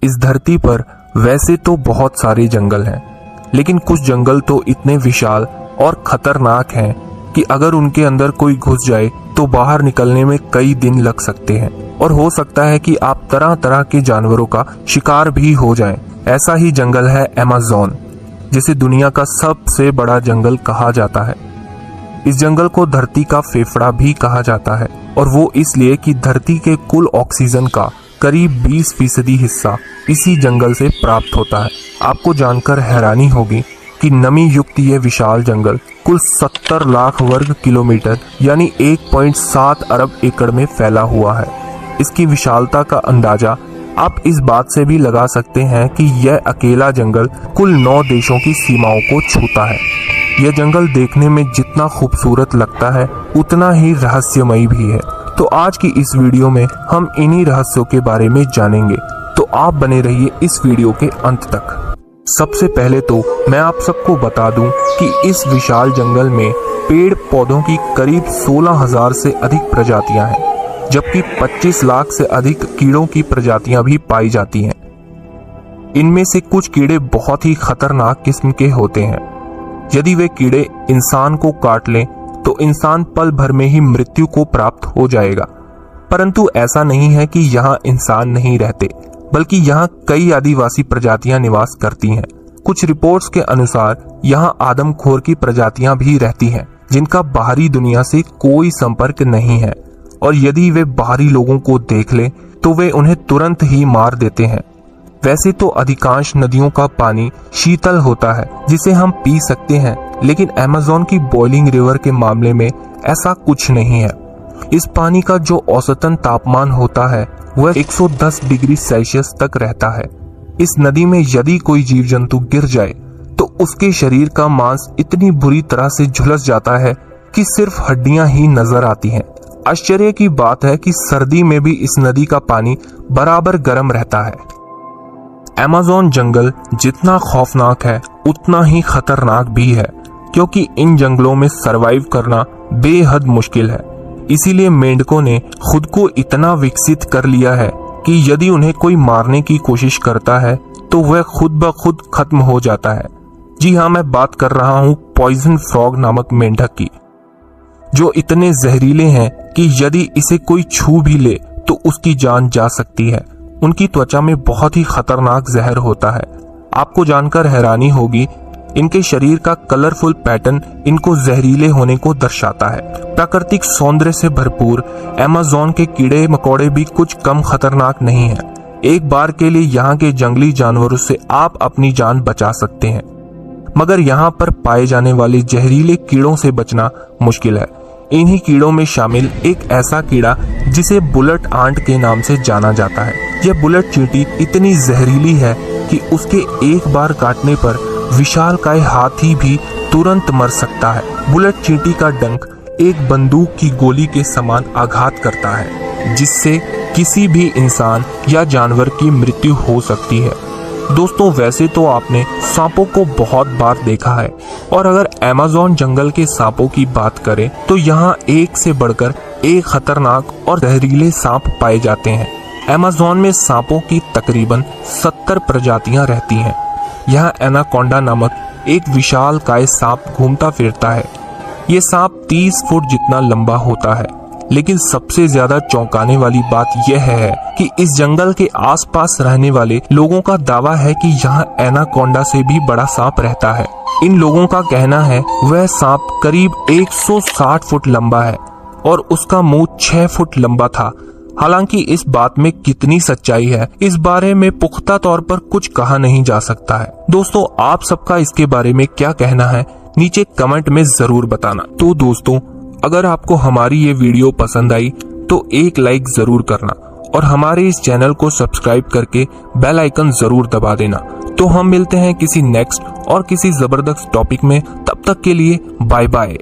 इस धरती पर वैसे तो बहुत सारे जंगल हैं, लेकिन कुछ जंगल तो इतने विशाल और खतरनाक हैं कि अगर उनके अंदर कोई घुस जाए तो बाहर निकलने में कई दिन लग सकते हैं और हो सकता है कि आप तरह तरह के जानवरों का शिकार भी हो जाएं। ऐसा ही जंगल है अमेज़न, जिसे दुनिया का सबसे बड़ा जंगल कहा जाता है। इस जंगल को धरती का फेफड़ा भी कहा जाता है, और वो इसलिए कि धरती के कुल ऑक्सीजन का करीब 20% हिस्सा इसी जंगल से प्राप्त होता है। आपको जानकर हैरानी होगी कि नमी युक्त ये विशाल जंगल कुल 70 लाख वर्ग किलोमीटर यानी 1.7 अरब एकड़ में फैला हुआ है। इसकी विशालता का अंदाजा आप इस बात से भी लगा सकते हैं कि यह अकेला जंगल कुल 9 देशों की सीमाओं को छूता है। यह जंगल देखने में जितना खूबसूरत लगता है उतना ही रहस्यमयी भी है। तो आज की इस वीडियो में हम इन्हीं रहस्यों के बारे में जानेंगे, तो आप बने रहिए इस वीडियो के अंत तक। सबसे पहले तो मैं आप सबको बता दूं कि इस विशाल जंगल में पेड़ पौधों की करीब 16,000 से अधिक प्रजातियां हैं, जबकि 25 लाख से अधिक कीड़ों की प्रजातियां भी पाई जाती हैं। इनमें से कुछ कीड़े बहुत ही खतरनाक किस्म के होते हैं। यदि वे कीड़े इंसान को काट लें तो इंसान पल भर में ही मृत्यु को प्राप्त हो जाएगा। परंतु ऐसा नहीं है कि यहाँ इंसान नहीं रहते, बल्कि यहाँ कई आदिवासी प्रजातियां निवास करती हैं। कुछ रिपोर्ट्स के अनुसार यहाँ आदमखोर की प्रजातियां भी रहती हैं, जिनका बाहरी दुनिया से कोई संपर्क नहीं है, और यदि वे बाहरी लोगों को देख लें तो वे उन्हें तुरंत ही मार देते हैं। वैसे तो अधिकांश नदियों का पानी शीतल होता है जिसे हम पी सकते हैं, लेकिन अमेज़न की बॉइलिंग रिवर के मामले में ऐसा कुछ नहीं है। इस पानी का जो औसतन तापमान होता है वह 110 डिग्री सेल्सियस तक रहता है। इस नदी में यदि कोई जीव जंतु गिर जाए तो उसके शरीर का मांस इतनी बुरी तरह से झुलस जाता है कि सिर्फ हड्डियां ही नजर आती हैं। आश्चर्य की बात है कि सर्दी में भी इस नदी का पानी बराबर गर्म रहता है। अमेज़न जंगल जितना खौफनाक है उतना ही खतरनाक भी है, क्योंकि इन जंगलों में सरवाइव करना बेहद मुश्किल है। इसीलिए मेंढकों ने खुद को इतना विकसित कर लिया है कि यदि उन्हें कोई मारने की कोशिश करता है तो वह खुद ब खुद खत्म हो जाता है। जी हाँ, मैं बात कर रहा हूँ पॉइजन फ्रॉग नामक मेंढक की, जो इतने जहरीले हैं कि यदि इसे कोई छू भी ले तो उसकी जान जा सकती है। उनकी त्वचा में बहुत ही खतरनाक जहर होता है। आपको जानकर हैरानी होगी, इनके शरीर का कलरफुल पैटर्न इनको जहरीले होने को दर्शाता है। प्राकृतिक सौंदर्य से भरपूर अमेज़न के कीड़े मकोड़े भी कुछ कम खतरनाक नहीं है। एक बार के लिए यहाँ के जंगली जानवरों से आप अपनी जान बचा सकते हैं, मगर यहाँ पर पाए जाने वाले जहरीले कीड़ों से बचना मुश्किल है। इन्हीं कीड़ों में शामिल एक ऐसा कीड़ा जिसे बुलेट आंट के नाम से जाना जाता है। यह बुलेट चींटी इतनी जहरीली है कि उसके एक बार काटने पर विशालकाय हाथी भी तुरंत मर सकता है। बुलेट चींटी का डंक एक बंदूक की गोली के समान आघात करता है, जिससे किसी भी इंसान या जानवर की मृत्यु हो सकती है। दोस्तों, वैसे तो आपने सांपों को बहुत बार देखा है, और अगर अमेज़न जंगल के सांपों की बात करें तो यहाँ एक से बढ़कर एक खतरनाक और जहरीले सांप पाए जाते हैं। अमेज़न में सांपों की तकरीबन 70 प्रजातियां रहती हैं। यहाँ एनाकोंडा नामक एक विशालकाय सांप घूमता फिरता है। ये सांप 30 फुट जितना लंबा होता है, लेकिन सबसे ज्यादा चौंकाने वाली बात यह है कि इस जंगल के आसपास रहने वाले लोगों का दावा है कि यहाँ एनाकोंडा से भी बड़ा सांप रहता है। इन लोगों का कहना है वह सांप करीब 160 फुट लंबा है और उसका मुंह 6 फुट लंबा था। हालांकि इस बात में कितनी सच्चाई है, इस बारे में पुख्ता तौर पर कुछ कहा नहीं जा सकता है। दोस्तों, आप सबका इसके बारे में क्या कहना है, नीचे कमेंट में जरूर बताना। तो दोस्तों, अगर आपको हमारी ये वीडियो पसंद आई तो एक लाइक जरूर करना, और हमारे इस चैनल को सब्सक्राइब करके बेल आइकन जरूर दबा देना। तो हम मिलते हैं किसी नेक्स्ट और किसी जबरदस्त टॉपिक में। तब तक के लिए बाय बाय।